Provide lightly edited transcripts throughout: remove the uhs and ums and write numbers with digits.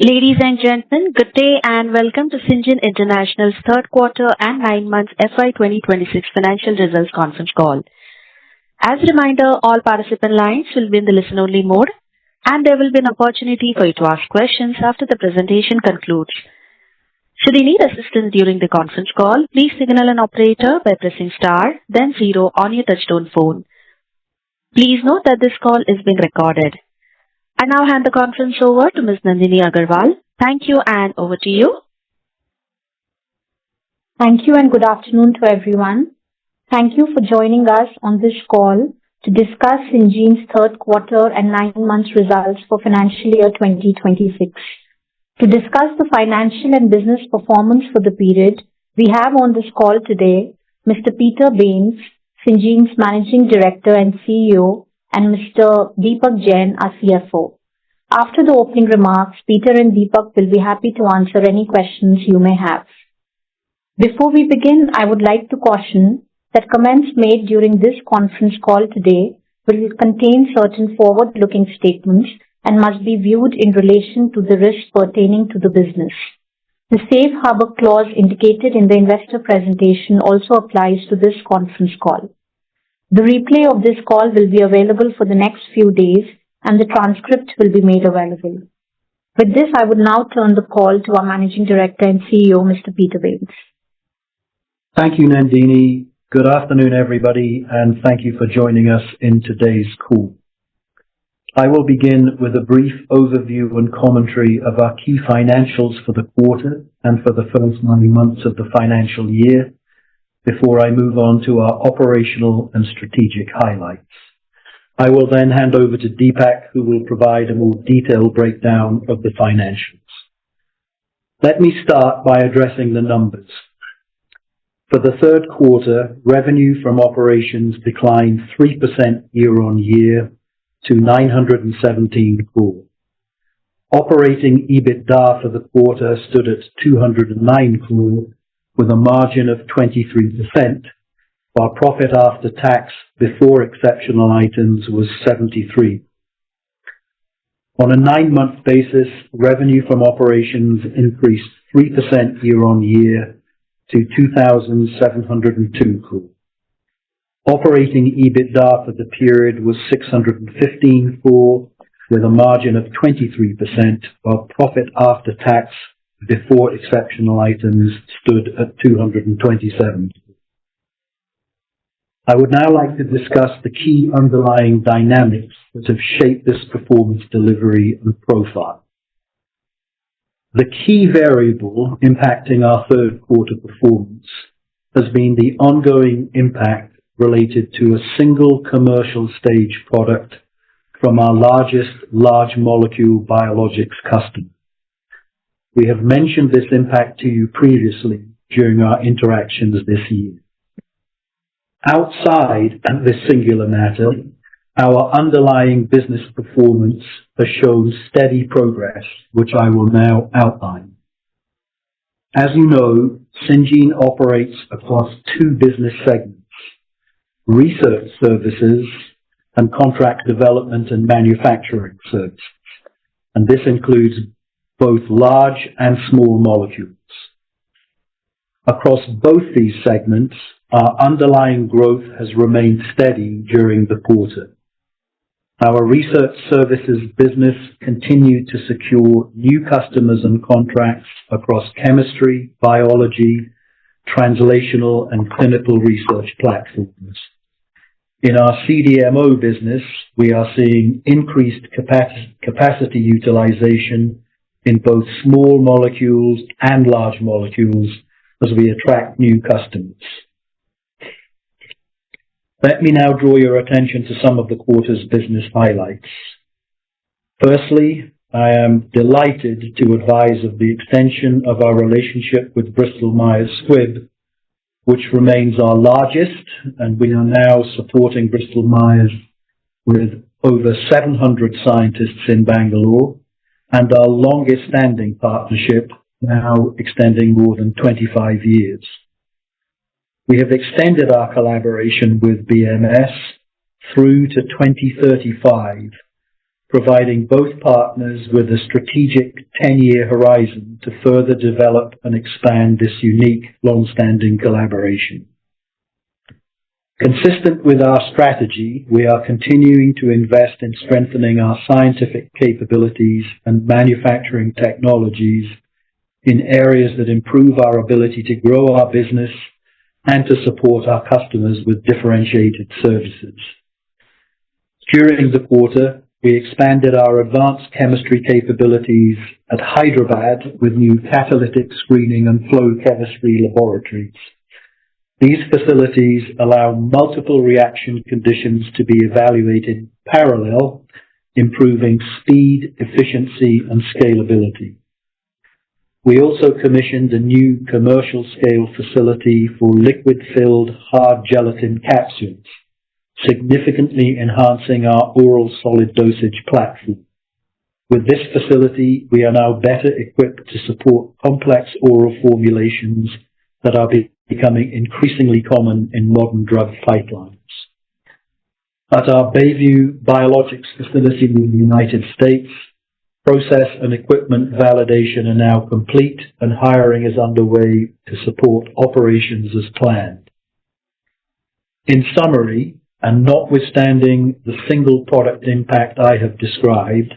Ladies and gentlemen, good day and welcome to Syngene International's third quarter and 9 months FY26 financial results conference call. As a reminder, all participant lines will be in the listen-only mode, and there will be an opportunity for you to ask questions after the presentation concludes. Should you need assistance during the conference call, please signal an operator by pressing star, then zero on your touchtone phone. Please note that this call is being recorded. I now hand the conference over to Ms. Nandini Agarwal. Thank you, and over to you. Thank you and good afternoon to everyone. Thank you for joining us on this call to discuss Syngene's third quarter and 9 months results for financial year 2026. To discuss the financial and business performance for the period, we have on this call today Mr. Peter Bains, Syngene's Managing Director and CEO, and Mr. Deepak Jain, our CFO. After the opening remarks, Peter and Deepak will be happy to answer any questions you may have. Before we begin, I would like to caution that comments made during this conference call today will contain certain forward-looking statements and must be viewed in relation to the risks pertaining to the business. The safe harbor clause indicated in the investor presentation also applies to this conference call. The replay of this call will be available for the next few days and the transcript will be made available. With this, I would now turn the call to our Managing Director and CEO, Mr. Peter Bains. Thank you, Nandini. Good afternoon, everybody, and thank you for joining us in today's call. I will begin with a brief overview and commentary of our key financials for the quarter and for the first 9 months of the financial year, before I move on to our operational and strategic highlights. I will then hand over to Deepak, who will provide a more detailed breakdown of the financials. Let me start by addressing the numbers. For the third quarter, revenue from operations declined 3% year-on-year to 917 crore. Operating EBITDA for the quarter stood at 209 crore, with a margin of 23%, while profit after tax before exceptional items was 73. On a 9-month basis, revenue from operations increased 3% year-on-year to 2,702 crore. Operating EBITDA for the period was 615 crore, with a margin of 23%, while profit after tax before exceptional items stood at 227. I would now like to discuss the key underlying dynamics that have shaped this performance delivery and profile. The key variable impacting our third quarter performance has been the ongoing impact related to a single commercial stage product from our largest large molecule biologics customer. We have mentioned this impact to you previously during our interactions this year. Outside this singular matter, our underlying business performance has shown steady progress, which I will now outline. As you know, Syngene operates across 2 business segments: research services and contract development and manufacturing services, and this includes both large and small molecules. Across both these segments, our underlying growth has remained steady during the quarter. Our research services business continued to secure new customers and contracts across chemistry, biology, translational and clinical research platforms. In our CDMO business, we are seeing increased capacity utilization in both small molecules and large molecules as we attract new customers. Let me now draw your attention to some of the quarter's business highlights. Firstly, I am delighted to advise of the extension of our relationship with Bristol Myers Squibb, which remains our largest, and we are now supporting Bristol Myers with over 700 scientists in Bangalore, and our longest standing partnership now extending more than 25 years. We have extended our collaboration with BMS through to 2035, providing both partners with a strategic 10-year horizon to further develop and expand this unique, long-standing collaboration. Consistent with our strategy, we are continuing to invest in strengthening our scientific capabilities and manufacturing technologies in areas that improve our ability to grow our business and to support our customers with differentiated services. During the quarter, we expanded our advanced chemistry capabilities at Hyderabad with new catalytic screening and flow chemistry laboratories. These facilities allow multiple reaction conditions to be evaluated in parallel, improving speed, efficiency, and scalability. We also commissioned a new commercial-scale facility for liquid-filled hard gelatin capsules, significantly enhancing our oral solid dosage platform. With this facility, we are now better equipped to support complex oral formulations that are becoming increasingly common in modern drug pipelines. At our Bayview Biologics facility in the United States, process and equipment validation are now complete and hiring is underway to support operations as planned. In summary, and notwithstanding the single product impact I have described,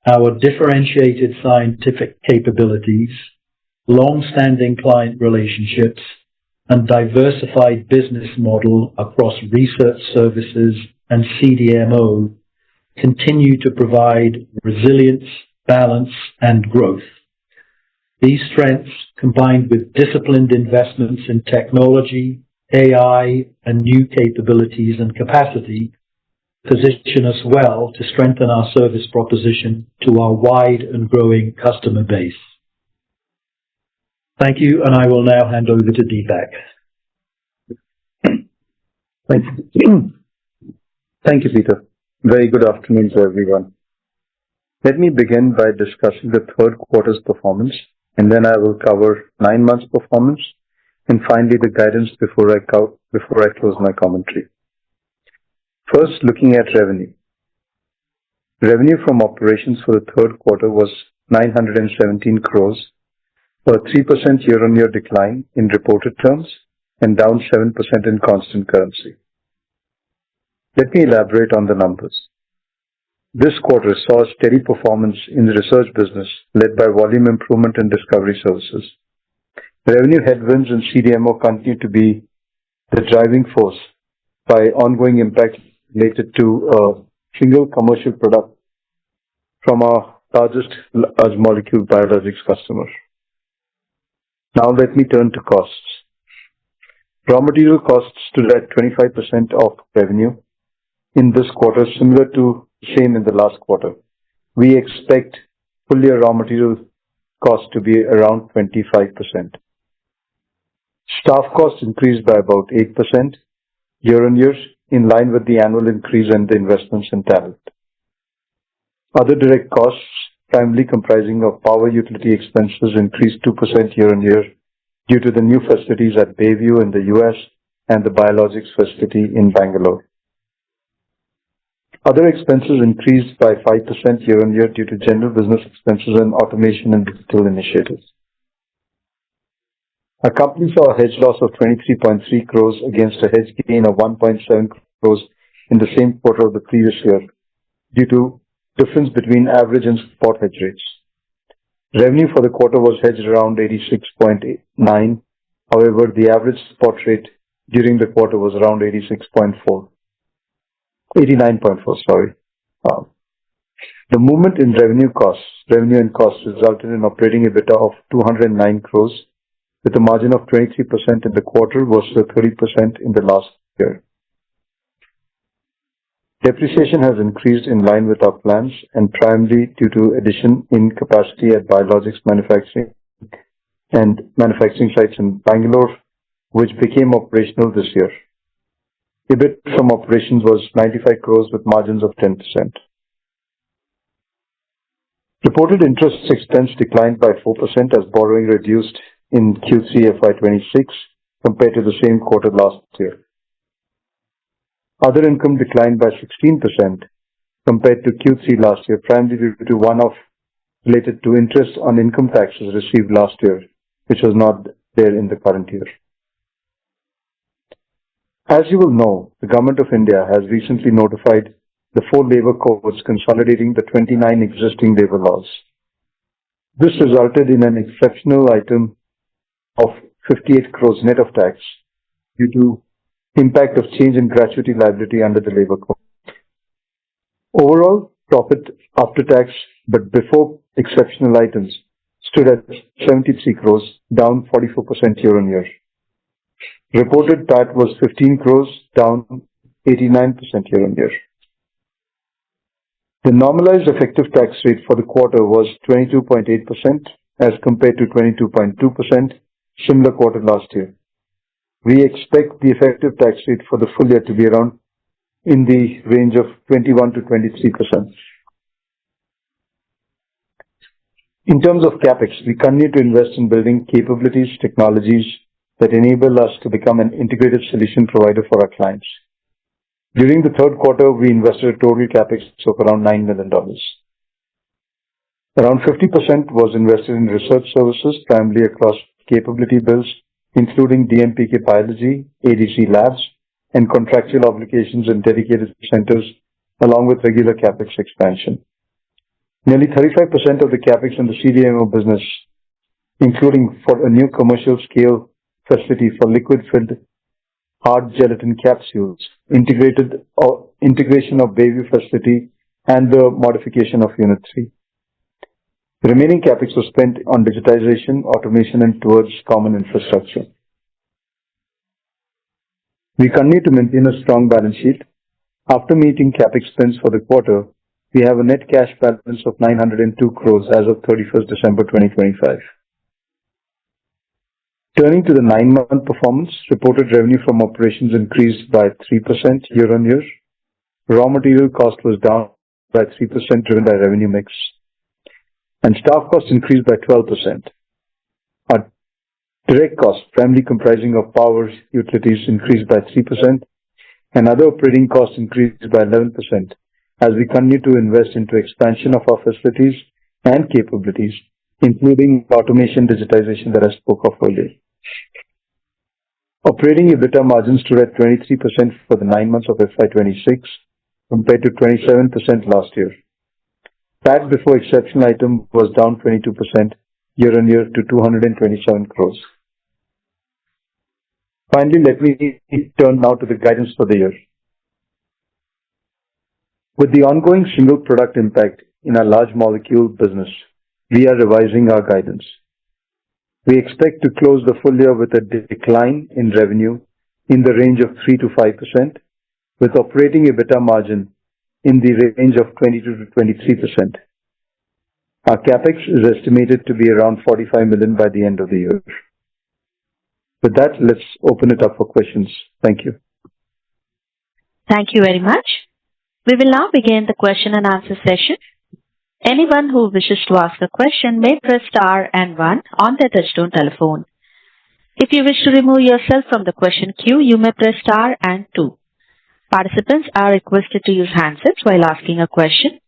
our differentiated scientific capabilities, long-standing client relationships, and diversified business model across research services and CDMO continue to provide resilience, balance, and growth. These strengths, combined with disciplined investments in technology, AI, and new capabilities and capacity, position us well to strengthen our service proposition to our wide and growing customer base. Thank you, and I will now hand over to Deepak. Thank you, Peter. Very good afternoon to everyone. Let me begin by discussing the third quarter's performance, and then I will cover 9 months' performance, and finally the guidance before I close my commentary. First, looking at revenue. Revenue from operations for the third quarter was 917 crores, a 3% year-on-year decline in reported terms and down 7% in constant currency. Let me elaborate on the numbers. This quarter saw a steady performance in the research business led by volume improvement and discovery services. Revenue headwinds in CDMO continue to be the driving force by ongoing impact related to a single commercial product from our largest large molecule biologics customer. Now let me turn to costs. Raw material costs stood at 25% of revenue in this quarter, similar to the same in the last quarter. We expect full year raw material cost to be around 25%. Staff costs increased by about 8% year-on-year, in line with the annual increase and the investments in talent. Other direct costs, primarily comprising of power utility expenses, increased 2% year-on-year due to the new facilities at Bayview in the US and the biologics facility in Bangalore. Other expenses increased by 5% year-on-year due to general business expenses and automation and digital initiatives. Our company saw a hedge loss of 23.3 crores against a hedge gain of 1.7 crores in the same quarter of the previous year due to difference between average and spot hedge rates. Revenue for the quarter was hedged around 86.9. However, the average spot rate during the quarter was around 89.4, sorry. The movement in revenue and costs resulted in operating EBITDA of 209 crores with a margin of 23% in the quarter versus 30% in the last year. Depreciation has increased in line with our plans and primarily due to addition in capacity at biologics manufacturing and manufacturing sites in Bangalore, which became operational this year. EBIT from operations was 95 crores with margins of 10%. Reported interest expense declined by 4% as borrowing reduced in Q3 FY26 compared to the same quarter last year. Other income declined by 16% compared to Q3 last year, primarily due to one-off related to interest on income taxes received last year, which was not there in the current year. As you will know, the Government of India has recently notified the 4 labor codes consolidating the 29 existing labor laws. This resulted in an exceptional item of 58 crores net of tax due to impact of change in gratuity liability under the labor code. Overall, profit after tax but before exceptional items stood at 73 crores, down 44% year-on-year. Reported PAT was 15 crores, down 89% year-on-year. The normalized effective tax rate for the quarter was 22.8% as compared to 22.2% similar quarter last year. We expect the effective tax rate for the full year to be around in the range of 21 to 23%. In terms of CapEx, we continue to invest in building capabilities, technologies that enable us to become an integrated solution provider for our clients. During the third quarter, we invested a total CapEx of around $9 million. Around 50% was invested in research services, primarily across capability builds, including DMPK biology, ADC labs, and contractual obligations in dedicated centers, along with regular CapEx expansion. Nearly 35% of the CapEx in the CDMO business, including for a new commercial scale facility for liquid-filled hard gelatin capsules, integration of Bayview facility, and the modification of Unit 3. The remaining CapEx was spent on digitization, automation, and towards common infrastructure. We continue to maintain a strong balance sheet. After meeting CapEx spends for the quarter, we have a net cash balance of 902 crores as of 31st December 2025. Turning to the 9-month performance, reported revenue from operations increased by 3% year-on-year. Raw material cost was down by 3% driven by revenue mix. And staff costs increased by 12%. Our direct costs, primarily comprising of power utilities, increased by 3%, and other operating costs increased by 11% as we continue to invest into expansion of our facilities and capabilities, including automation digitization that I spoke of earlier. Operating EBITDA margins stood at 23% for the 9 months of FY26 compared to 27% last year. PAT before exceptional item was down 22% year-on-year to 227 crores. Finally, let me turn now to the guidance for the year. With the ongoing single product impact in our large molecule business, we are revising our guidance. We expect to close the full year with a decline in revenue in the range of 3 to 5%, with operating EBITDA margin in the range of 22 to 23%. Our CapEx is estimated to be around 45 million by the end of the year. With that, let's open it up for questions. Thank you. Thank you very much. We will now begin the question and answer session. Anyone who wishes to ask a question may press star and 1 on their touchtone telephone. If you wish to remove yourself from the question queue, you may press star and 2. Participants are requested to use handsets while asking a question.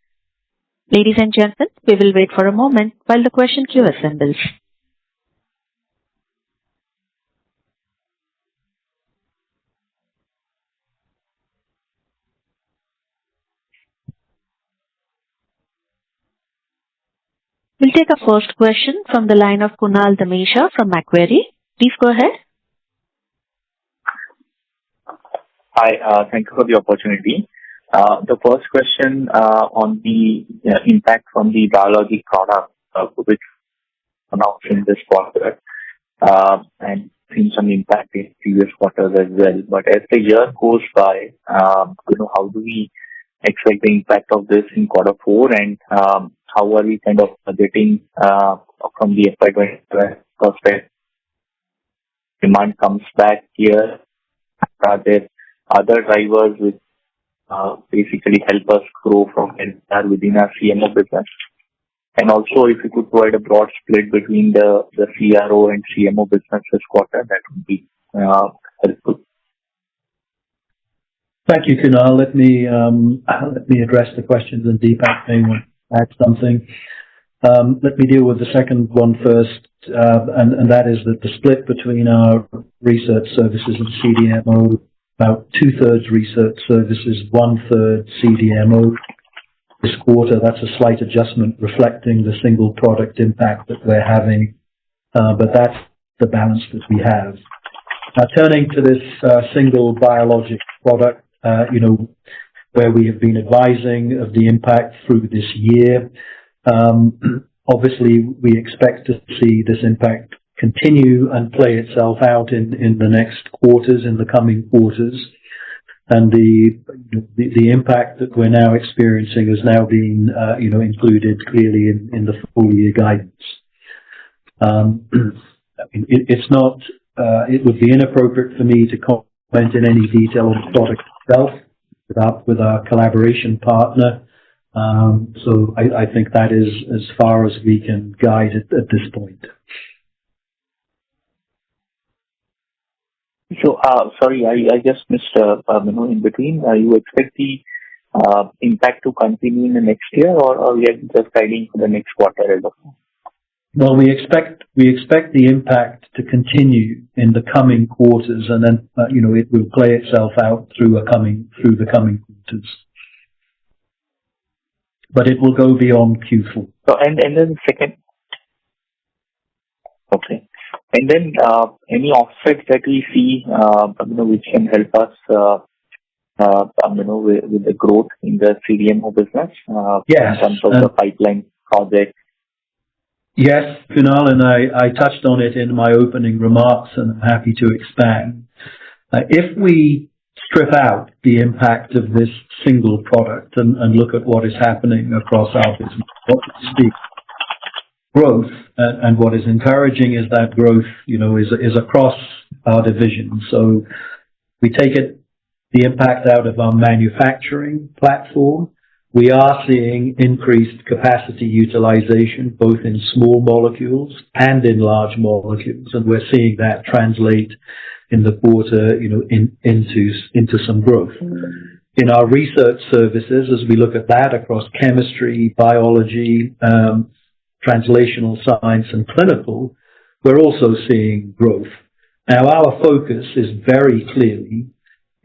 Ladies and gentlemen, we will wait for a moment while the question queue assembles. We'll take a first question from the line of Kunal Dhamesha from Macquarie. Please go ahead. Hi, thank you for the opportunity. The first question on the impact from the biologic product, which announced in this quarter, and seen some impact in previous quarters as well. But as the year goes by, how do we expect the impact of this in quarter 4, and how are we kind of budgeting from the FY27 perspective? Demand comes back here. Are there other drivers which basically help us grow from within our CMO business? And also, if you could provide a broad split between the CRO and CMO business this quarter, that would be helpful. Thank you, Kunal. Let me address the questions, and Deepak may want to add something. Let me deal with the second one first, and that is that the split between our research services and CDMO, about 2/3 research services, 1/3 CDMO. This quarter, that's a slight adjustment reflecting the single product impact that we're having, but that's the balance that we have. Turning to this single biologic product, where we have been advising of the impact through this year. Obviously, we expect to see this impact continue and play itself out in the next quarters, in the coming quarters. And the impact that we're now experiencing has now been, included clearly in the full year guidance. It's not. It would be inappropriate for me to comment in any detail on the product itself with our collaboration partner. So I think that is as far as we can guide at this point. So, sorry, I just missed, in between. You expect the impact to continue in the next year, or we are just guiding for the next quarter as of now? Well, we expect the impact to continue in the coming quarters, and then it will play itself out through the coming quarters. But it will go beyond Q4. So and then second. Okay. And then any offsets that we see, which can help us, with the growth in the CDMO business, yes, in terms of the pipeline project. Yes, Kunal, and I touched on it in my opening remarks, and I'm happy to expand. If we strip out the impact of this single product and look at what is happening across our business, what we see growth, and what is encouraging is that growth, is across our division. So we take the impact out of our manufacturing platform. We are seeing increased capacity utilization, both in small molecules and in large molecules, and we're seeing that translate in the quarter, into some growth. In our research services, as we look at that across chemistry, biology, translational science, and clinical, we're also seeing growth. Now, our focus is very clearly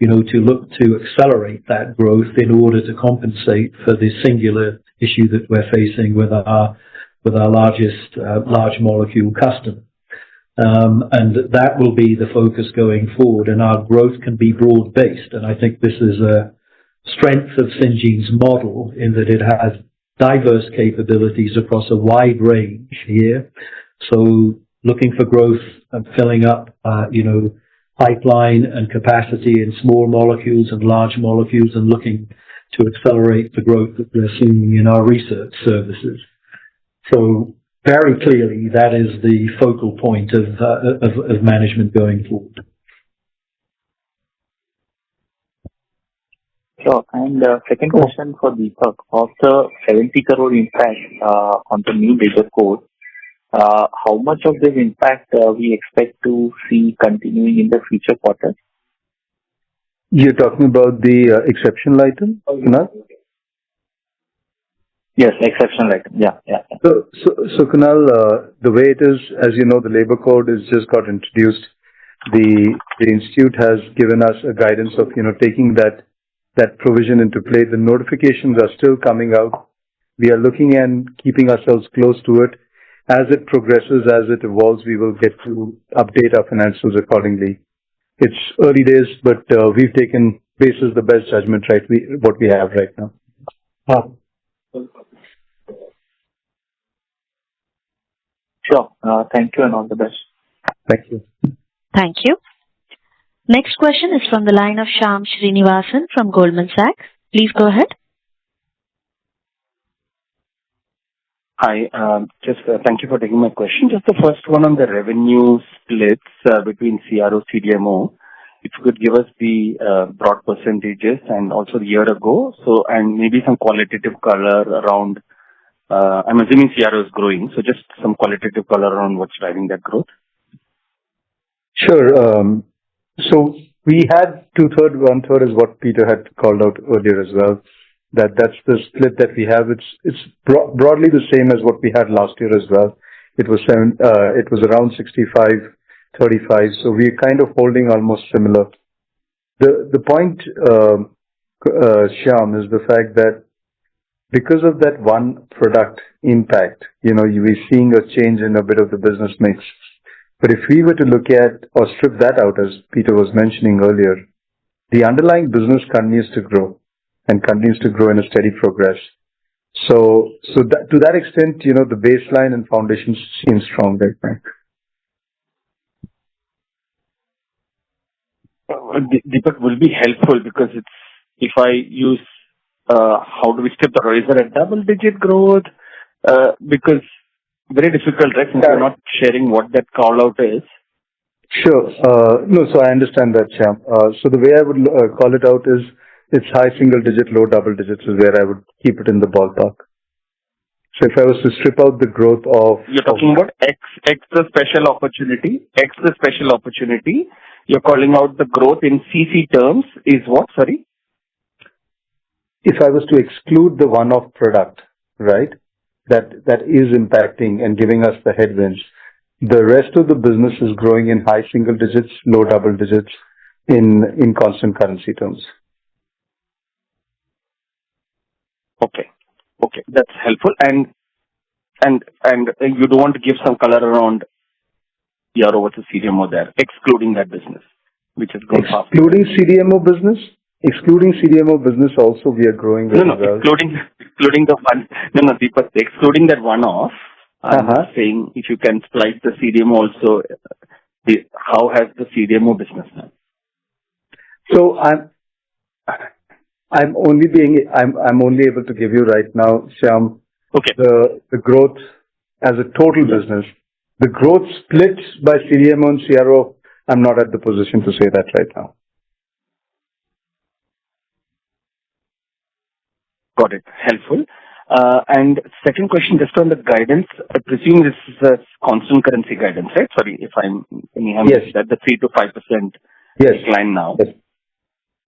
to look to accelerate that growth in order to compensate for the singular issue that we're facing with our largest large molecule customer. And that will be the focus going forward, and our growth can be broad-based. And I think this is a strength of Syngene's model in that it has diverse capabilities across a wide range here. So looking for growth and filling up, pipeline and capacity in small molecules and large molecules, and looking to accelerate the growth that we're seeing in our research services. So very clearly, that is the focal point of management going forward. Sure. And second question for Deepak. Of the 70 crore impact on the new labor code, how much of this impact we expect to see continuing in the future quarters? You're talking about the exceptional item, Kunal? Yes, exceptional item. Yeah. So Kunal, the way it is, as you know, the labor code has just got introduced. The institute has given us a guidance of taking that provision into play. The notifications are still coming out. We are looking and keeping ourselves close to it. As it progresses, as it evolves, we will get to update our financials accordingly. It's early days, but we've taken basis the best judgment, right? What we have right now. Sure. Thank you and all the best. Thank you. Thank you. Next question is from the line of Shyam Srinivasan from Goldman Sachs. Please go ahead. Hi, thank you for taking my question. Just the first one on the revenue splits between CRO, CDMO. If you could give us the broad percentages and also the year ago. So, and maybe some qualitative color around, I'm assuming CRO is growing, so just some qualitative color around what's driving that growth. Sure. So we had two-third, one-third is what Peter had called out earlier as well. That's the split that we have. It's broadly the same as what we had last year as well. It was around 65-35. So we're kind of holding almost similar. The point, Shyam, is the fact that because of that one product impact, we're seeing a change in a bit of the business mix. But if we were to look at or strip that out, as Peter was mentioning earlier, the underlying business continues to grow and continues to grow in a steady progress. So that, to that extent, the baseline and foundation seems strong right now. Deepak will be helpful because if I use how do we strip the is there a double-digit growth? Because very difficult, right? Since we're not sharing what that call out is. Sure. No, so I understand that, Shyam. So the way I would call it out is it's high single digit, low double digits is where I would keep it in the ballpark. So if I was to strip out the growth of... You're talking about X the special opportunity. You're calling out the growth in CC terms is what, sorry? If I was to exclude the one-off product, right, that is impacting and giving us the headwinds, the rest of the business is growing in high single digits, low double digits in constant currency terms. Okay, that's helpful. And you don't want to give some color around CRO versus CDMO there, excluding that business, which is going fast. Excluding CDMO business also we are growing very well. Excluding the one. No, Deepak, excluding that one-off. I'm saying if you can splice the CDMO also, how has the CDMO business done? So I'm only able to give you right now, Shyam, the growth as a total business. The growth split by CDMO and CRO, I'm not at the position to say that right now. Got it. Helpful. And second question, just on the guidance, I presume this is a constant currency guidance, right? Sorry if I'm yes. That the 3 to 5% decline now.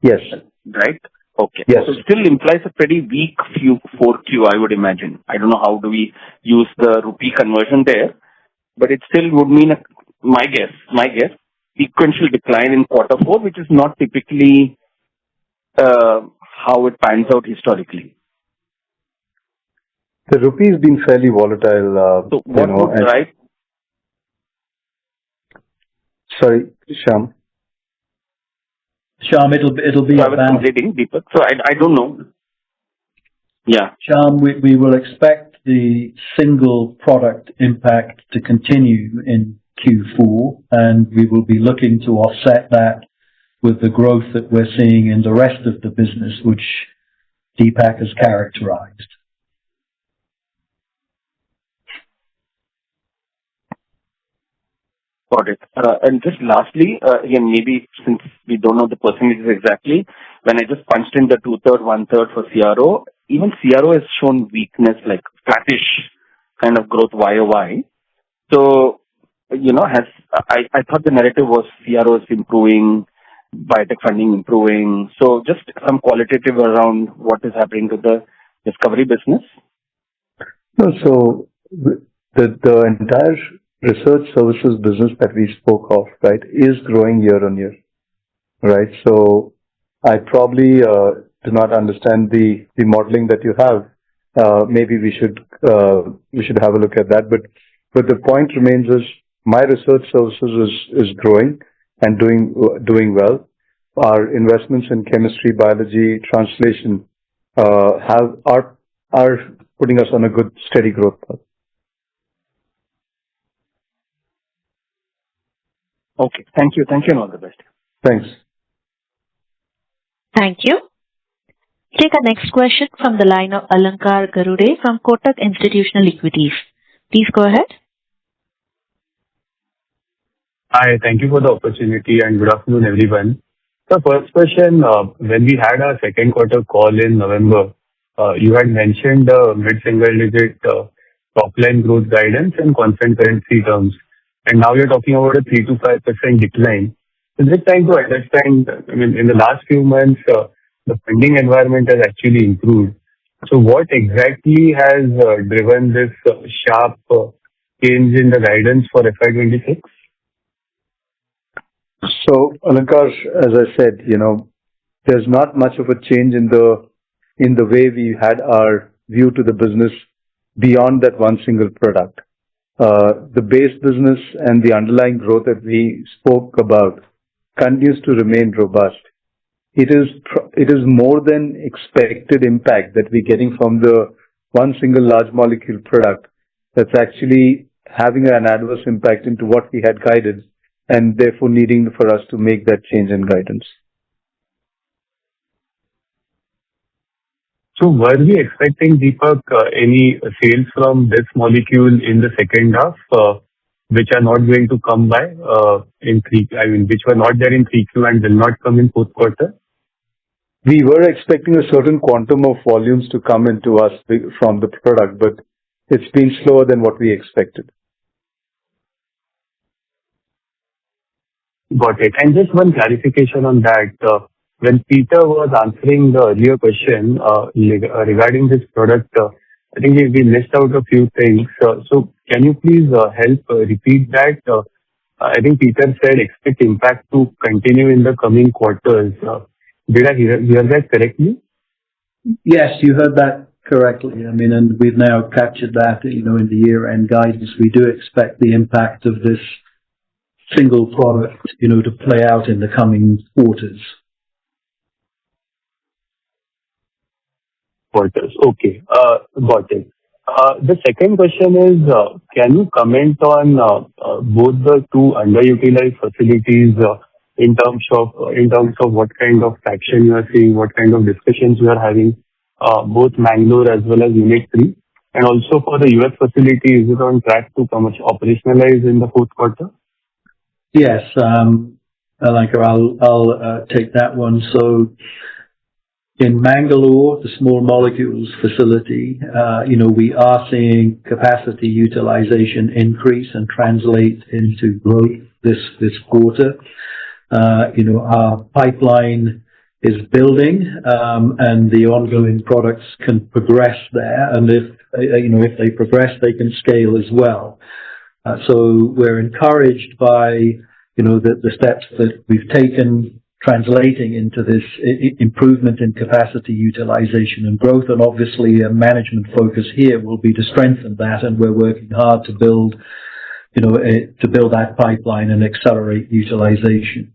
Yes. Right? Okay. Yes. So it still implies a pretty weak 4Q, I would imagine. I don't know how do we use the rupee conversion there, but it still would mean, my guess, sequential decline in quarter 4, which is not typically how it pans out historically. The rupee has been fairly volatile. So what would drive? Sorry, Shyam. Shyam, it'll be. So I was completing, Deepak. So I don't know. Yeah. Shyam, we will expect the single product impact to continue in Q4, and we will be looking to offset that with the growth that we're seeing in the rest of the business, which Deepak has characterized. Got it. And just lastly, again, maybe since we don't know the percentages exactly, when I just punched in the 2/3, 1/3 for CRO, even CRO has shown weakness, like flattish kind of growth YOY. So, I thought the narrative was CRO is improving, biotech funding improving. So just some qualitative around what is happening to the discovery business. No, so the entire research services business that we spoke of, right, is growing year on year, right? So I probably do not understand the modeling that you have. Maybe we should have a look at that. But the point remains is my research services is growing and doing well. Our investments in chemistry, biology, translation are putting us on a good steady growth path. Okay. Thank you and all the best. Thanks. Thank you. Take our next question from the line of Alankar Garude from Kotak Institutional Equities. Please go ahead. Hi, thank you for the opportunity and good afternoon, everyone. The first question, when we had our second quarter call in November, you had mentioned mid-single digit top line growth guidance in constant currency terms. And now you're talking about a 3 to 5% decline. So just trying to understand, I mean, in the last few months, the funding environment has actually improved. So what exactly has driven this sharp change in the guidance for FY26? So, Alankar, as I said, there's not much of a change in the way we had our view to the business beyond that one single product. The base business and the underlying growth that we spoke about continues to remain robust. It is more than expected impact that we're getting from the one single large molecule product that's actually having an adverse impact into what we had guided, and therefore needing for us to make that change in guidance. So were we expecting, Deepak, any sales from this molecule in the second half, which are not going to come by which were not there in 3Q and will not come in fourth quarter? We were expecting a certain quantum of volumes to come into us from the product, but it's been slower than what we expected. Got it. And just one clarification on that. When Peter was answering the earlier question regarding this product, I think we missed out a few things. So can you please help repeat that? I think Peter said expect impact to continue in the coming quarters. Did I hear that correctly? Yes, you heard that correctly. I mean, and we've now captured that, in the year-end guidance. We do expect the impact of this single product, to play out in the coming quarters. Quarters. Okay. Got it. The second question is, can you comment on both the two underutilized facilities in terms of what kind of traction you are seeing, what kind of discussions you are having, both Mangalore as well as Unit 3, and also for the US facility, is it on track to operationalize in the fourth quarter? Yes, Alankar, I'll take that one. So in Mangalore, the small molecules facility, we are seeing capacity utilization increase and translate into growth this quarter. Our pipeline is building, and the ongoing products can progress there. And if they progress, they can scale as well. So we're encouraged by, the steps that we've taken translating into this improvement in capacity utilization and growth. And obviously a management focus here will be to strengthen that. And we're working hard to build that pipeline and accelerate utilization.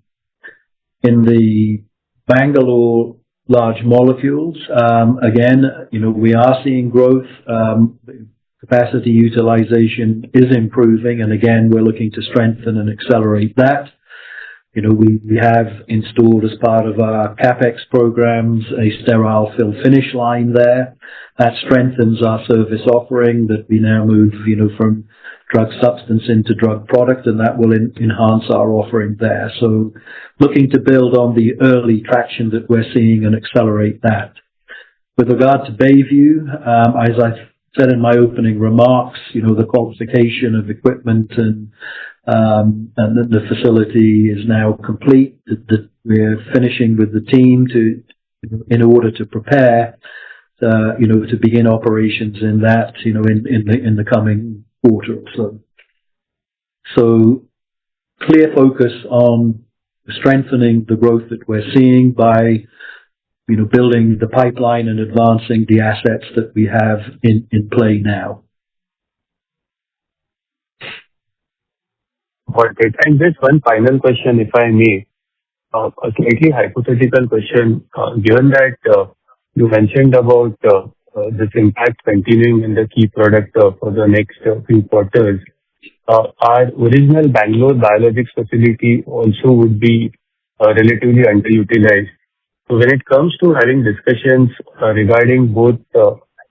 In the Bangalore large molecules, again, we are seeing growth. Capacity utilization is improving, and again, we're looking to strengthen and accelerate that. We have installed as part of our CapEx programs a sterile fill finish line there. That strengthens our service offering that we now move, from drug substance into drug product, and that will enhance our offering there. So looking to build on the early traction that we're seeing and accelerate that. With regard to Bayview, as I said in my opening remarks, the qualification of equipment and the facility is now complete. We're finishing with the team in order to prepare, to begin operations in that, in the coming quarter or so. So clear focus on strengthening the growth that we're seeing by building the pipeline and advancing the assets that we have in play now. Got it. And just one final question, if I may, a slightly hypothetical question. Given that you mentioned about this impact continuing in the key product for the next few quarters, our original Bangalore biologics facility also would be relatively underutilized. So when it comes to having discussions regarding both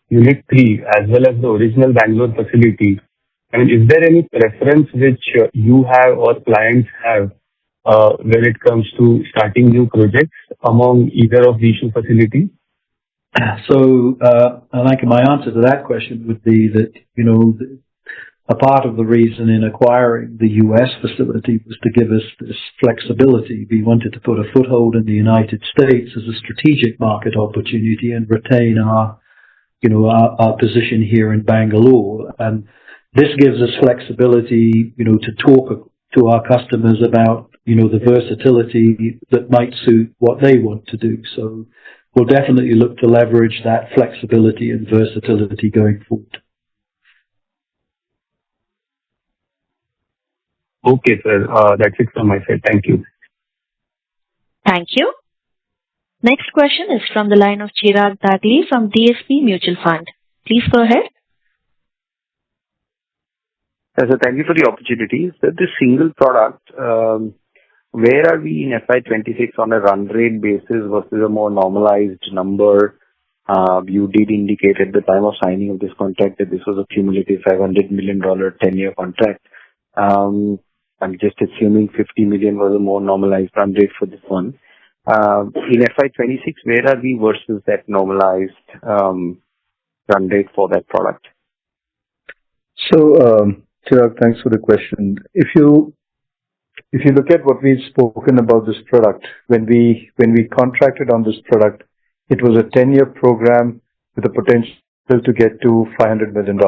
Unit 3 as well as the original Bangalore facility, I mean, is there any preference which you have or clients have when it comes to starting new projects among either of these two facilities? So, my answer to that question would be that, a part of the reason in acquiring the US facility was to give us this flexibility. We wanted to put a foothold in the United States as a strategic market opportunity and retain our position here in Bangalore. And this gives us flexibility, to talk to our customers about, the versatility that might suit what they want to do. So we'll definitely look to leverage that flexibility and versatility going forward. Okay, sir. That's it from my side. Thank you. Thank you. Next question is from the line of Chirag Dagli from DSP Mutual Fund. Please go ahead. Yes, sir, thank you for the opportunity. So this single product, where are we in FY26 on a run rate basis versus a more normalized number? You did indicate at the time of signing of this contract that this was a cumulative $500 million 10-year contract. I'm just assuming 50 million was a more normalized run rate for this one. In FY26, where are we versus that normalized run rate for that product? So, Chirag, thanks for the question. If you look at what we've spoken about this product, when we contracted on this product, it was a 10-year program with the potential to get to $500 million.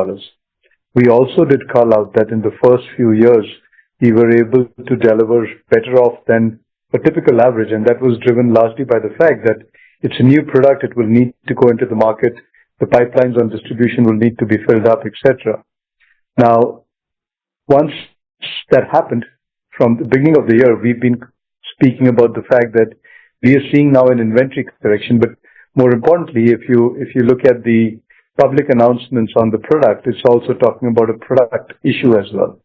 We also did call out that in the first few years, we were able to deliver better off than a typical average, and that was driven largely by the fact that it's a new product, it will need to go into the market, the pipelines on distribution will need to be filled up, etc. Now, once that happened, from the beginning of the year, we've been speaking about the fact that we are seeing now an inventory correction, but more importantly, if you look at the public announcements on the product, it's also talking about a product issue as well.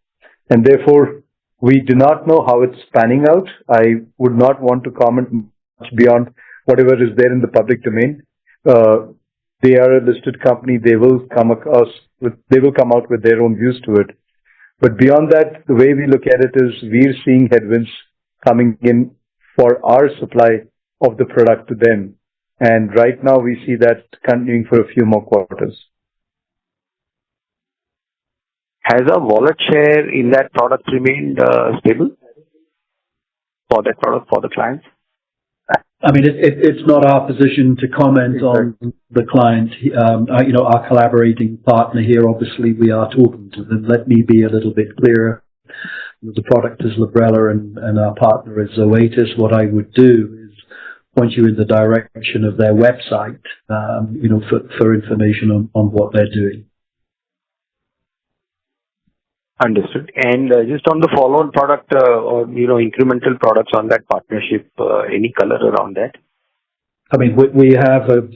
And therefore, we do not know how it's panning out. I would not want to comment much beyond whatever is there in the public domain. They are a listed company. They will come out with their own views to it. But beyond that, the way we look at it is we're seeing headwinds coming in for our supply of the product to them. And right now we see that continuing for a few more quarters. Has our wallet share in that product remained stable for that product for the clients? I mean, it's not our position to comment on the client. Our collaborating partner here, obviously, we are talking to them. Let me be a little bit clearer. The product is Librela and our partner is Zoetis. What I would do is point you in the direction of their website, for information on what they're doing. Understood. And just on the follow-on product or incremental products on that partnership, any color around that? I mean, we have an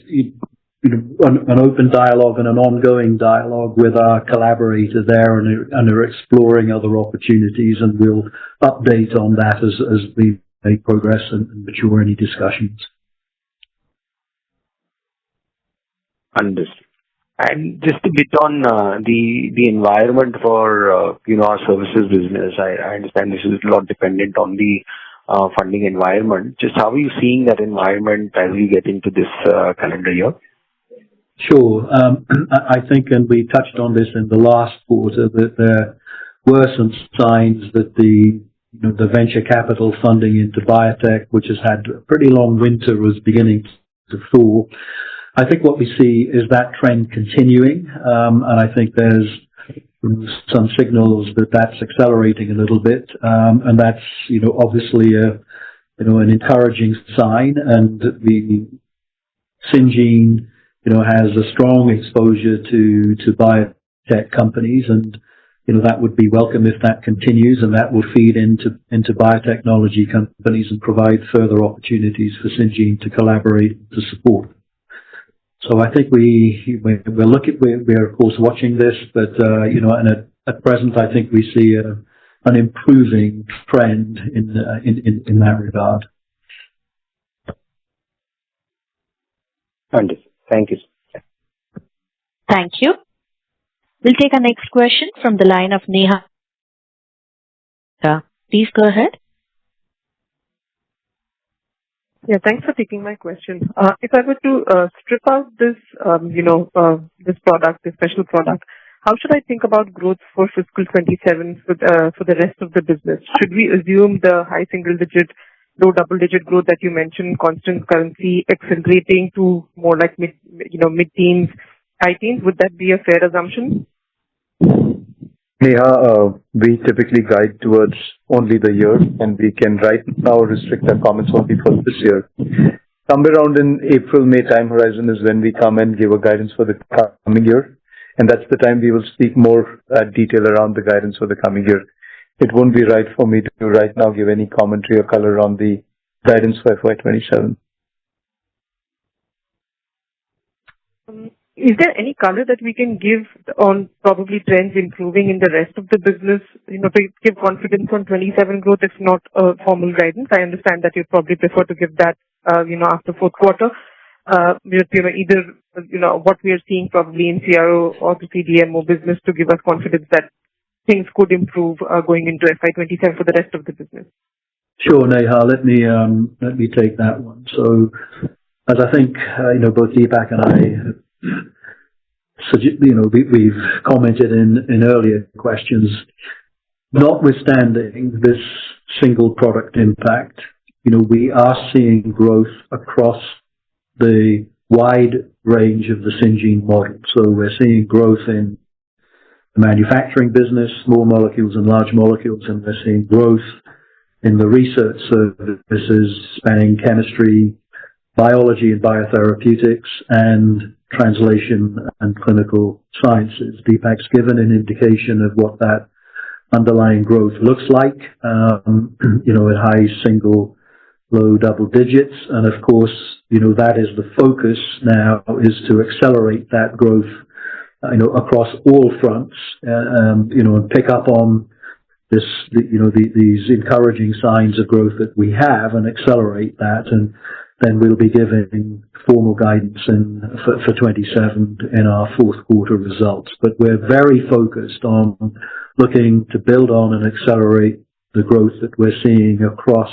open dialogue and an ongoing dialogue with our collaborator there, and are exploring other opportunities, and we'll update on that as we make progress and mature any discussions. Understood. And just a bit on the environment for our services business. I understand this is a lot dependent on the funding environment. Just how are you seeing that environment as we get into this calendar year? Sure. I think, and we touched on this in the last quarter, that there were some signs that the venture capital funding into biotech, which has had a pretty long winter, was beginning to thaw. I think what we see is that trend continuing, and I think there's some signals that that's accelerating a little bit, and that's obviously an encouraging sign. And the Syngene has a strong exposure to biotech companies, and that would be welcome if that continues, and that will feed into biotechnology companies and provide further opportunities for Syngene to collaborate and to support. So I think we're of course watching this, but and at present I think we see an improving trend in that regard. Understood. Thank you. Thank you. We'll take our next question from the line of Neha. Please go ahead. Yeah, thanks for taking my question. If I were to strip out this, this product, this special product, how should I think about growth for fiscal 27 for the rest of the business? Should we assume the high single digit, low double digit growth that you mentioned, constant currency accelerating to more like mid-teens, high teens? Would that be a fair assumption? Neha, we typically guide towards only the year, and we can right now restrict our comments only for this year. Somewhere around in April, May time horizon is when we come and give a guidance for the coming year. And that's the time we will speak more detail around the guidance for the coming year. It won't be right for me to right now give any commentary or color on the guidance for FY27. Is there any color that we can give on probably trends improving in the rest of the business, to give confidence on 27 growth, if not formal guidance? I understand that you'd probably prefer to give that, after fourth quarter. Either, what we are seeing probably in CRO or the CDMO business to give us confidence that things could improve going into FY27 for the rest of the business. Sure, Neha. Let me take that one. So, as I think both Deepak and I, we've commented in earlier questions. Notwithstanding this single product impact, we are seeing growth across the wide range of the Syngene model. So we're seeing growth in the manufacturing business, small molecules and large molecules, and we're seeing growth in the research services spanning chemistry, biology and biotherapeutics, and translation and clinical sciences. Deepak's given an indication of what that underlying growth looks like, at high single, low double digits. And of course, that is the focus now, is to accelerate that growth, across all fronts, and pick up on these encouraging signs of growth that we have and accelerate that. And then we'll be giving formal guidance for 27 in our fourth quarter results. But we're very focused on looking to build on and accelerate the growth that we're seeing across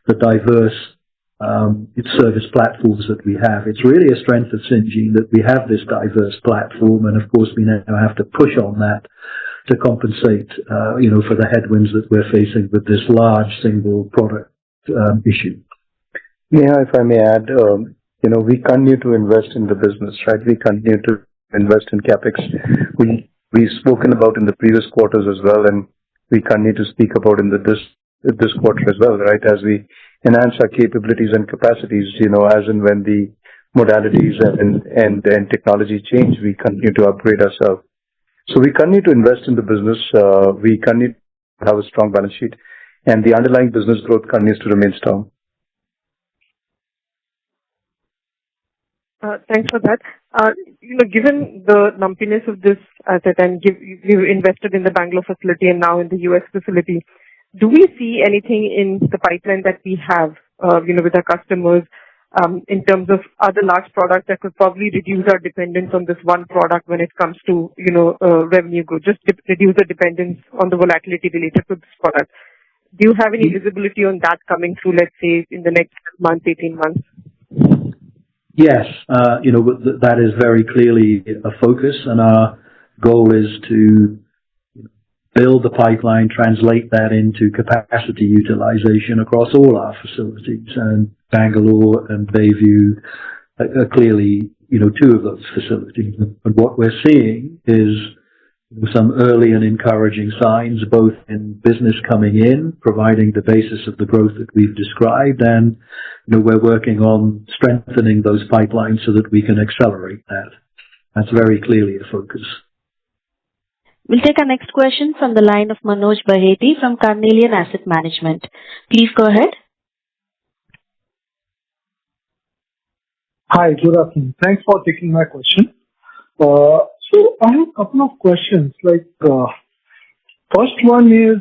the diverse service platforms that we have. It's really a strength of Syngene that we have this diverse platform, and of course we now have to push on that to compensate, for the headwinds that we're facing with this large single product issue. Yeah, if I may add, we continue to invest in the business, right? We continue to invest in CapEx. We've spoken about in the previous quarters as well, and we continue to speak about in this quarter as well, right? As we enhance our capabilities and capacities, as and when the modalities and technology change, we continue to upgrade ourselves. So we continue to invest in the business. We continue to have a strong balance sheet, and the underlying business growth continues to remain strong. Thanks for that. Given the lumpiness of this asset and you invested in the Bangalore facility and now in the US facility, do we see anything in the pipeline that we have, with our customers, in terms of other large products that could probably reduce our dependence on this one product when it comes to, revenue growth, just reduce the dependence on the volatility related to this product? Do you have any visibility on that coming through, let's say, in the next month, 18 months? Yes, that is very clearly a focus, and our goal is to build the pipeline, translate that into capacity utilization across all our facilities. And Bangalore and Bayview are clearly, two of those facilities. And what we're seeing is some early and encouraging signs, both in business coming in, providing the basis of the growth that we've described, and we're working on strengthening those pipelines so that we can accelerate that. That's very clearly a focus. We'll take our next question from the line of Manoj Baheti from Carnelian Asset Management. Please go ahead. Hi, good afternoon. Thanks for taking my question. So I have a couple of questions. First one is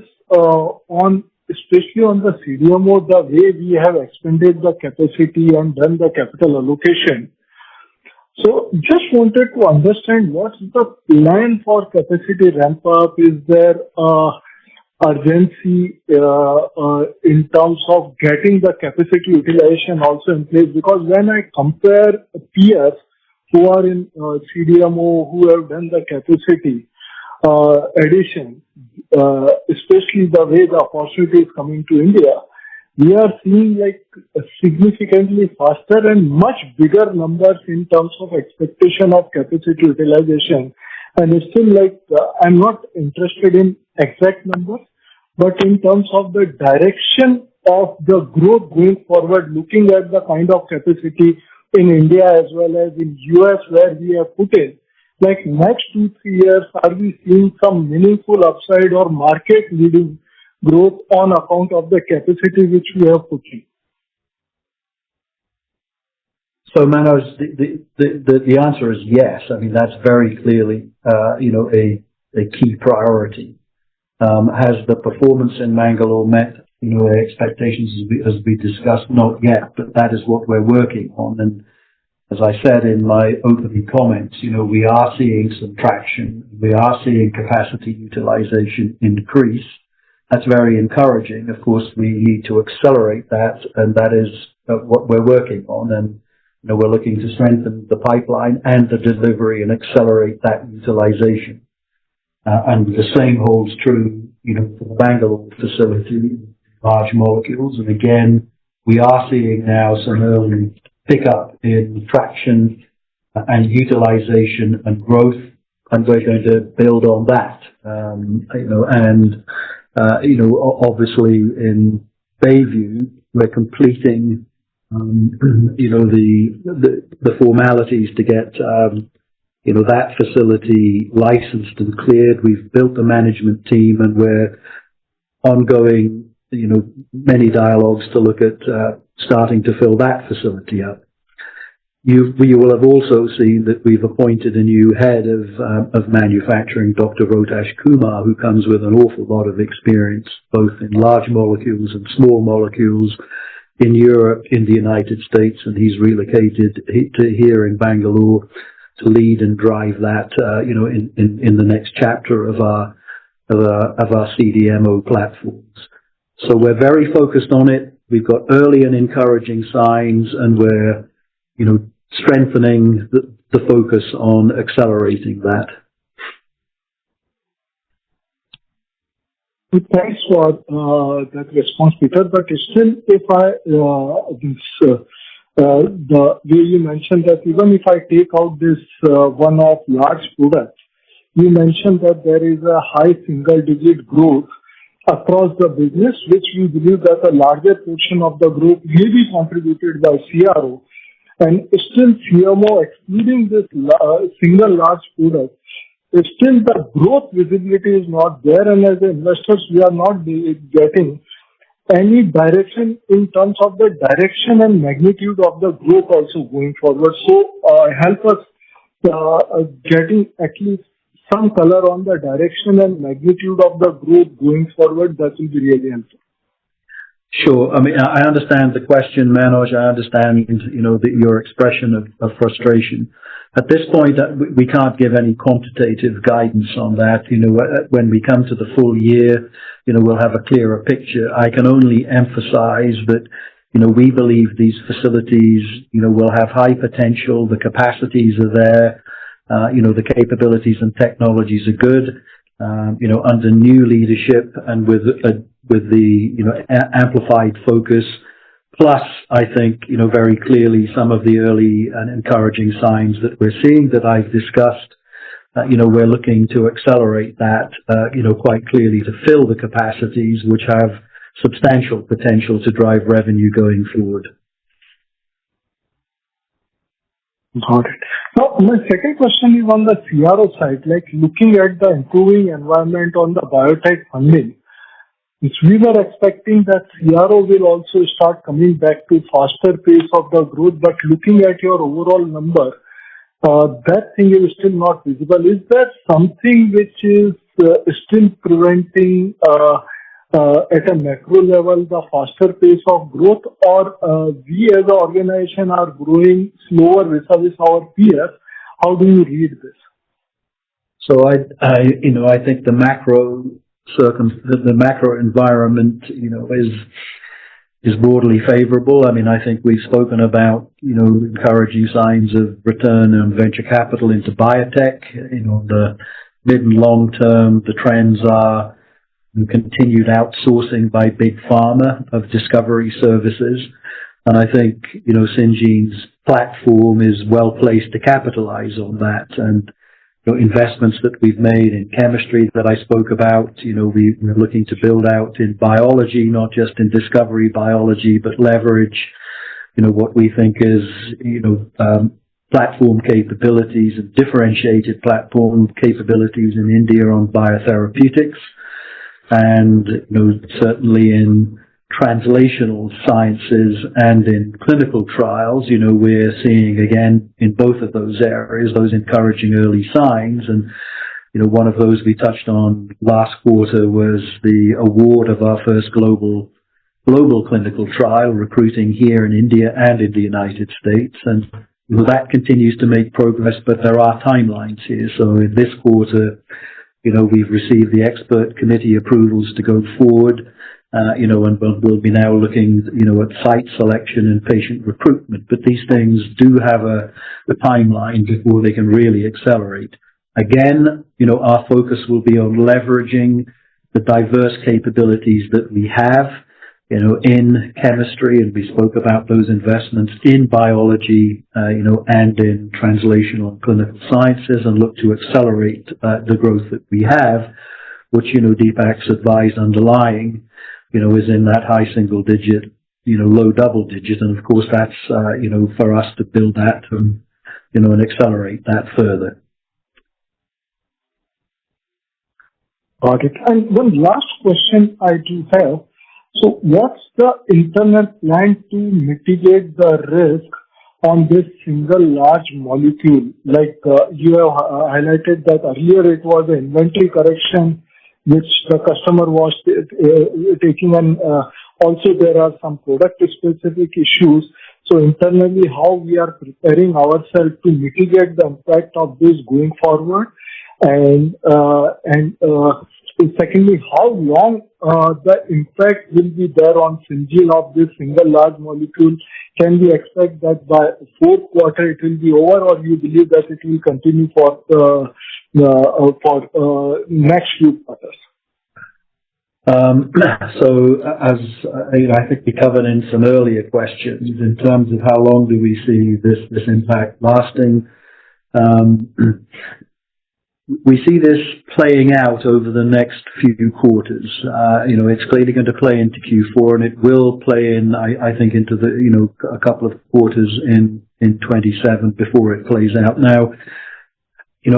especially on the CDMO, the way we have expanded the capacity and done the capital allocation. So just wanted to understand what's the plan for capacity ramp up. Is there urgency in terms of getting the capacity utilization also in place? Because when I compare peers who are in CDMO, who have done the capacity, addition, especially the way the opportunity is coming to India, we are seeing like significantly faster and much bigger numbers in terms of expectation of capacity utilization. And it's still like, I'm not interested in exact numbers, but in terms of the direction of the growth going forward, looking at the kind of capacity in India as well as in US where we have put in, like next 2-3 years, are we seeing some meaningful upside or market leading growth on account of the capacity which we have put in? So Manoj, the answer is yes. I mean, that's very clearly, a key priority. Has the performance in Bangalore met, expectations as we discussed? Not yet, but that is what we're working on. And as I said in my opening comments, we are seeing some traction. We are seeing capacity utilization increase. That's very encouraging. Of course, we need to accelerate that, and that is what we're working on. And we're looking to strengthen the pipeline and the delivery and accelerate that utilization. And the same holds true, for the Bangalore facility, large molecules. And again, we are seeing now some early pickup in traction and utilization and growth, and we're going to build on that. Obviously in Bayview, we're completing, the formalities to get, that facility licensed and cleared. We've built the management team, and we're ongoing, many dialogues to look at starting to fill that facility up. You will have also seen that we've appointed a new head of manufacturing, Dr. Rotash Kumar, who comes with an awful lot of experience, both in large molecules and small molecules in Europe, in the United States, and he's relocated to here in Bangalore to lead and drive that, in the next chapter of our CDMO platforms. So we're very focused on it. We've got early and encouraging signs, and we're, strengthening the focus on accelerating that. Thanks for that response, Peter. But still, if the way you mentioned that even if I take out this one of large products, you mentioned that there is a high single-digit growth across the business, which we believe that a larger portion of the growth may be contributed by CRO. And still CMO, excluding this single large product, still the growth visibility is not there, and as investors, we are not getting any direction in terms of the direction and magnitude of the growth also going forward. So help us getting at least some color on the direction and magnitude of the growth going forward. That will be really helpful. Sure. I mean, I understand the question, Manoj. I understand, your expression of frustration. At this point, we can't give any quantitative guidance on that. When we come to the full year, we'll have a clearer picture. I can only emphasize that, we believe these facilities, will have high potential. The capacities are there. The capabilities and technologies are good. Under new leadership and with the, amplified focus. Plus, I think, very clearly some of the early and encouraging signs that we're seeing that I've discussed, we're looking to accelerate that, quite clearly to fill the capacities which have substantial potential to drive revenue going forward. Got it. Now, my second question is on the CRO side, like looking at the improving environment on the biotech funding. Which we were expecting that CRO will also start coming back to faster pace of the growth, but looking at your overall number, that thing is still not visible. Is there something which is still preventing at a macro level the faster pace of growth, or we as an organization are growing slower vis-a-vis our peers? How do you read this? So I think the macro environment, is broadly favorable. I mean, I think we've spoken about, encouraging signs of return on venture capital into biotech, mid and long term, the trends are continued outsourcing by big pharma of discovery services. And I think, Syngene's platform is well placed to capitalize on that. And investments that we've made in chemistry that I spoke about, we're looking to build out in biology, not just in discovery biology, but leverage, what we think is, platform capabilities and differentiated platform capabilities in India on biotherapeutics. And, certainly in translational sciences and in clinical trials, we're seeing again in both of those areas, those encouraging early signs. And, one of those we touched on last quarter was the award of our first global clinical trial recruiting here in India and in the United States. And that continues to make progress, but there are timelines here. So in this quarter, we've received the expert committee approvals to go forward, and we'll be now looking, at site selection and patient recruitment. But these things do have a timeline before they can really accelerate. Again, our focus will be on leveraging the diverse capabilities that we have, in chemistry, and we spoke about those investments in biology, and in translational and clinical sciences, and look to accelerate the growth that we have, which, Deepak's advised underlying, is in that high single digit, low double digit. And of course, that's, for us to build that and, and accelerate that further. Got it. And one last question I do have. So what's the internal plan to mitigate the risk on this single large molecule? Like you have highlighted that earlier it was an inventory correction which the customer was taking, and also there are some product specific issues. So internally, how we are preparing ourselves to mitigate the impact of this going forward, and secondly, how long the impact will be there on Syngene of this single large molecule? Can we expect that by fourth quarter it will be over, or you believe that it will continue for next few quarters? So as I think we covered in some earlier questions, in terms of how long do we see this impact lasting, we see this playing out over the next few quarters. It's clearly going to play into Q4, and it will play in, I think, into the, a couple of quarters in 27 before it plays out. Now,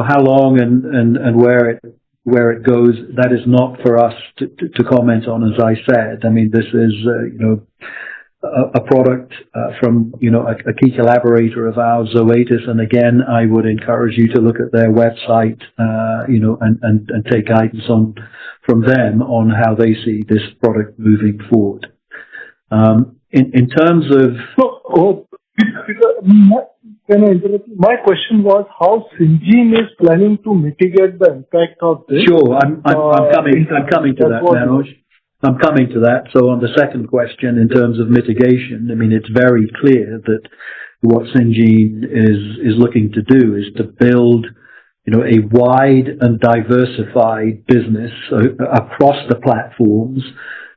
how long and where it goes, that is not for us to comment on, as I said. I mean, this is, a product from, a key collaborator of ours, Zoetis. And again, I would encourage you to look at their website, and take guidance from them on how they see this product moving forward. In terms of... Can I interrupt? My question was how Syngene is planning to mitigate the impact of this. Sure, I'm coming to that, Manoj. I'm coming to that. So on the second question, in terms of mitigation, I mean, it's very clear that what Syngene is looking to do is to build, a wide and diversified business across the platforms,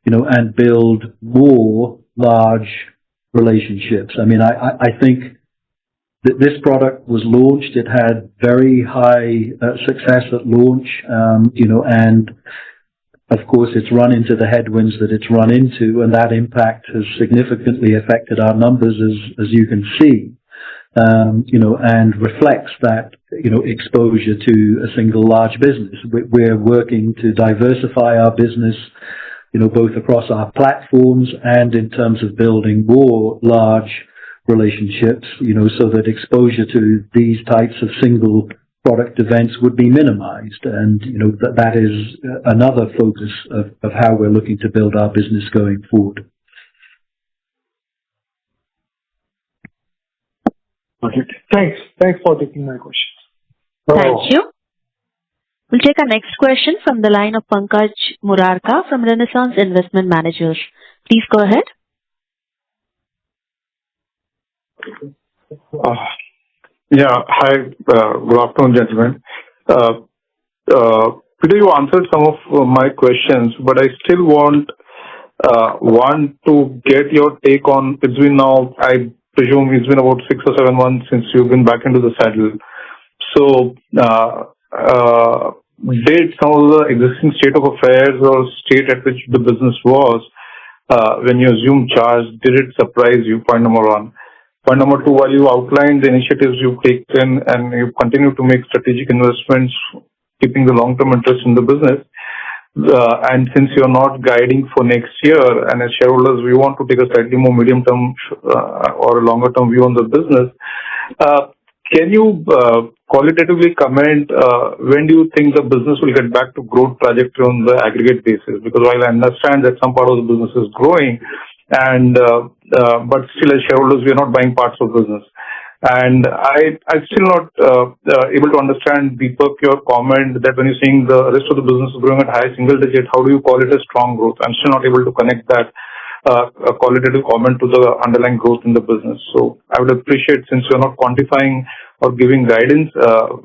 and build more large relationships. I mean, I think that this product was launched. It had very high success at launch, and of course, it's run into the headwinds that it's run into, and that impact has significantly affected our numbers, as you can see, and reflects that, exposure to a single large business. We're working to diversify our business, both across our platforms and in terms of building more large relationships, so that exposure to these types of single product events would be minimized. And, that is another focus of how we're looking to build our business going forward. Okay. Thanks for taking my questions. Thank you. We'll take our next question from the line of Pankaj Murarka from Renaissance Investment Managers. Please go ahead. Yeah. Hi. Good afternoon, gentlemen. Peter, you answered some of my questions, but I still want to get your take on. It's been now, I presume, it's been about 6 or 7 months since you've been back into the saddle. So, did some of the existing state of affairs or state at which the business was when you assumed charge, did it surprise you? Point number one. Point number two, while you outlined the initiatives you've taken and you continue to make strategic investments, keeping the long-term interest in the business, and since you're not guiding for next year, and as shareholders, we want to take a slightly more medium-term or a longer-term view on the business, can you qualitatively comment when do you think the business will get back to growth trajectory on the aggregate basis? Because while I understand that some part of the business is growing, and but still as shareholders, we are not buying parts of business. And I'm still not able to understand, Deepak, your comment that when you're saying the rest of the business is growing at high single digit, how do you call it a strong growth? I'm still not able to connect that a qualitative comment to the underlying growth in the business. So I would appreciate, since you're not quantifying or giving guidance,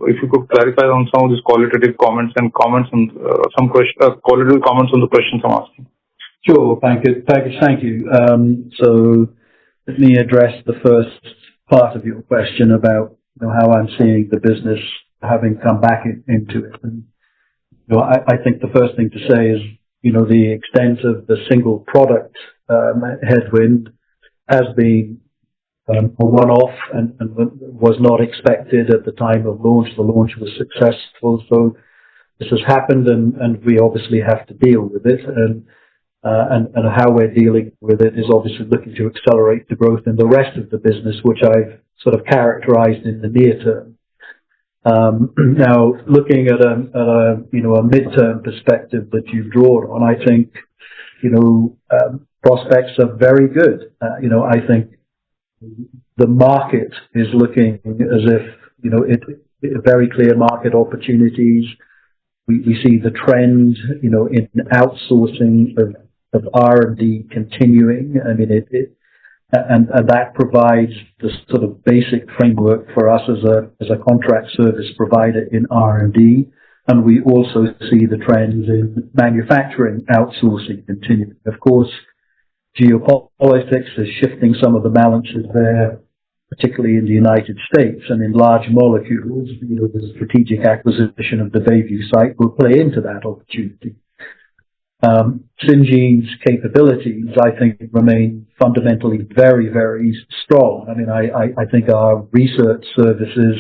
if you could clarify on some of these qualitative comments and comments on qualitative comments on the questions I'm asking. Sure, Pankaj, thank you. So let me address the first part of your question about how I'm seeing the business having come back into it. And I think the first thing to say is the extent of the single product headwind has been a one-off and was not expected at the time of launch. The launch was successful, so this has happened, and we obviously have to deal with it. And how we're dealing with it is obviously looking to accelerate the growth in the rest of the business, which I've sort of characterized in the near term. Now, looking at a midterm perspective that you've drawn on, I think prospects are very good. I think the market is looking as if very clear market opportunities. We see the trend, in outsourcing of R&D continuing. I mean, and that provides the sort of basic framework for us as a contract service provider in R&D. And we also see the trends in manufacturing outsourcing continuing. Of course, geopolitics is shifting some of the balances there, particularly in the United States, and in large molecules. The strategic acquisition of the Bayview site will play into that opportunity. Syngene's capabilities, I think, remain fundamentally very, very strong. I mean, I think our research services,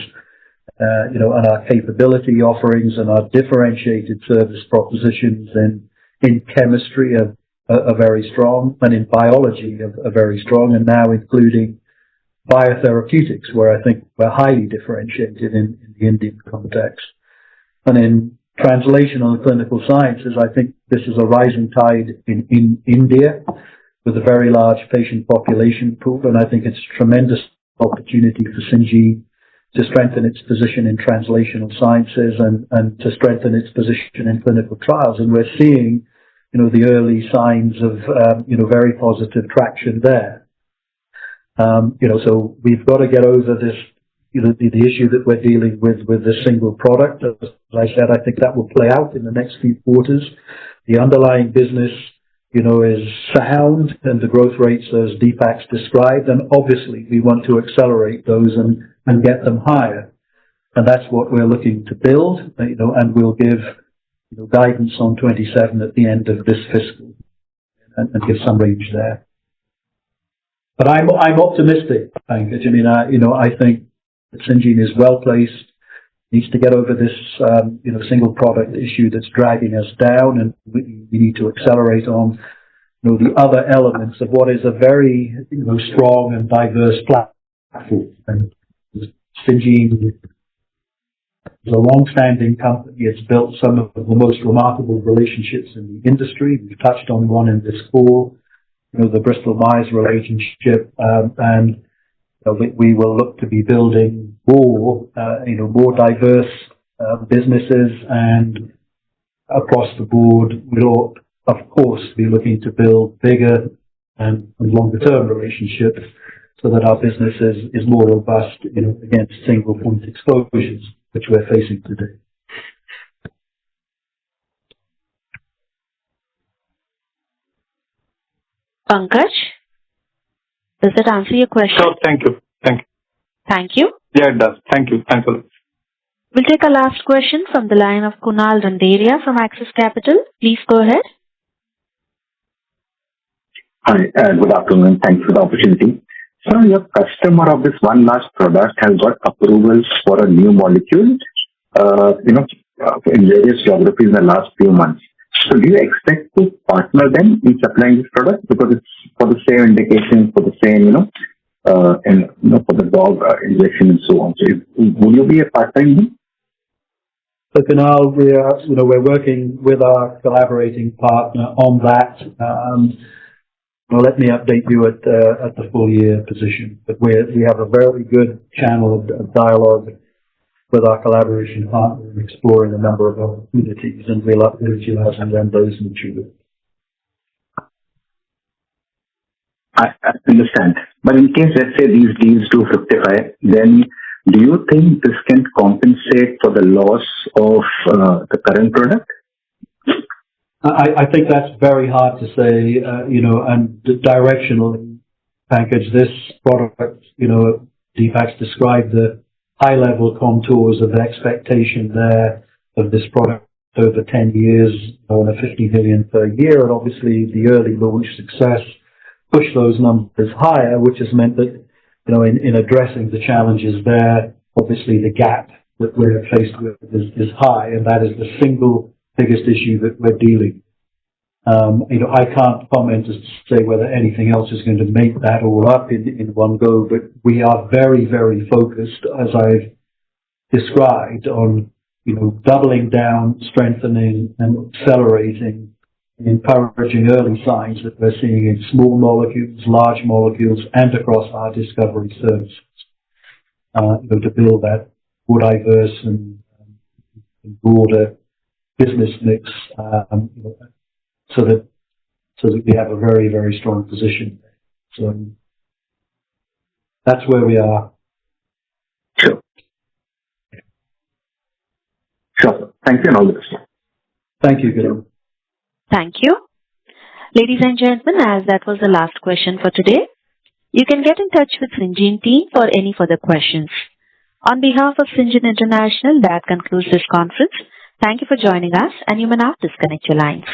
and our capability offerings and our differentiated service propositions in chemistry are very strong, and in biology are very strong, and now including biotherapeutics, where I think we're highly differentiated in the Indian context. And in translational and clinical sciences, I think this is a rising tide in India with a very large patient population pool, and I think it's a tremendous opportunity for Syngene to strengthen its position in translational sciences and to strengthen its position in clinical trials. And we're seeing, the early signs of, very positive traction there. So we've got to get over this, the issue that we're dealing with the single product. As I said, I think that will play out in the next few quarters. The underlying business, is sound, and the growth rates as Deepak's described, and obviously we want to accelerate those and get them higher. And that's what we're looking to build, and we'll give guidance on 27 at the end of this fiscal and give some range there. But I'm optimistic, Pankaj. I mean, I think that Syngene is well placed, needs to get over this, single product issue that's dragging us down, and we need to accelerate on, the other elements of what is a very, strong and diverse platform. And Syngene is a long-standing company. It's built some of the most remarkable relationships in the industry. We've touched on one in this call, the Bristol-Myers relationship, and we will look to be building more diverse businesses, and across the board, we'll of course be looking to build bigger and longer-term relationships so that our business is more robust, against single-point exposures, which we're facing today. Pankaj, does that answer your question? Sure. Thank you. Thank you. Yeah, it does. Thank you. Thanks a lot. We'll take a last question from the line of Kunal Randeria from Axis Capital. Please go ahead. Hi, good afternoon. Thanks for the opportunity. So your customer of this one large product has got approvals for a new molecule, in various geographies in the last few months. So do you expect to partner them in supplying this product because it's for the same indication, for the same, for the dog injection and so on? So would you be a partner in them? So Kunal, we're working with our collaborating partner on that. Let me update you at the full year position. But we have a very good channel of dialogue with our collaboration partner, exploring a number of opportunities, and we'll update you as and when those mature. I understand. But in case, let's say, these deals do fructify, then do you think this can compensate for the loss of the current product? I think that's very hard to say, and directionally, Pankaj, this product, Deepak's described the high-level contours of the expectation there of this product over 10 years, on a 50 million per year, and obviously the early launch success pushed those numbers higher, which has meant that, in addressing the challenges there, obviously the gap that we're faced with is high, and that is the single biggest issue that we're dealing. I can't comment as to say whether anything else is going to make that all up in one go, but we are very, very focused, as I've described, on doubling down, strengthening, and accelerating, encouraging early signs that we're seeing in small molecules, large molecules, and across our discovery services, to build that more diverse and broader business mix, so that we have a very, very strong position. So that's where we are. Sure. Thank you, and all the best. Thank you, Gil. Thank you. Ladies and gentlemen, as that was the last question for today, you can get in touch with Syngene team for any further questions. On behalf of Syngene International, that concludes this conference. Thank you for joining us, and you may now disconnect your lines.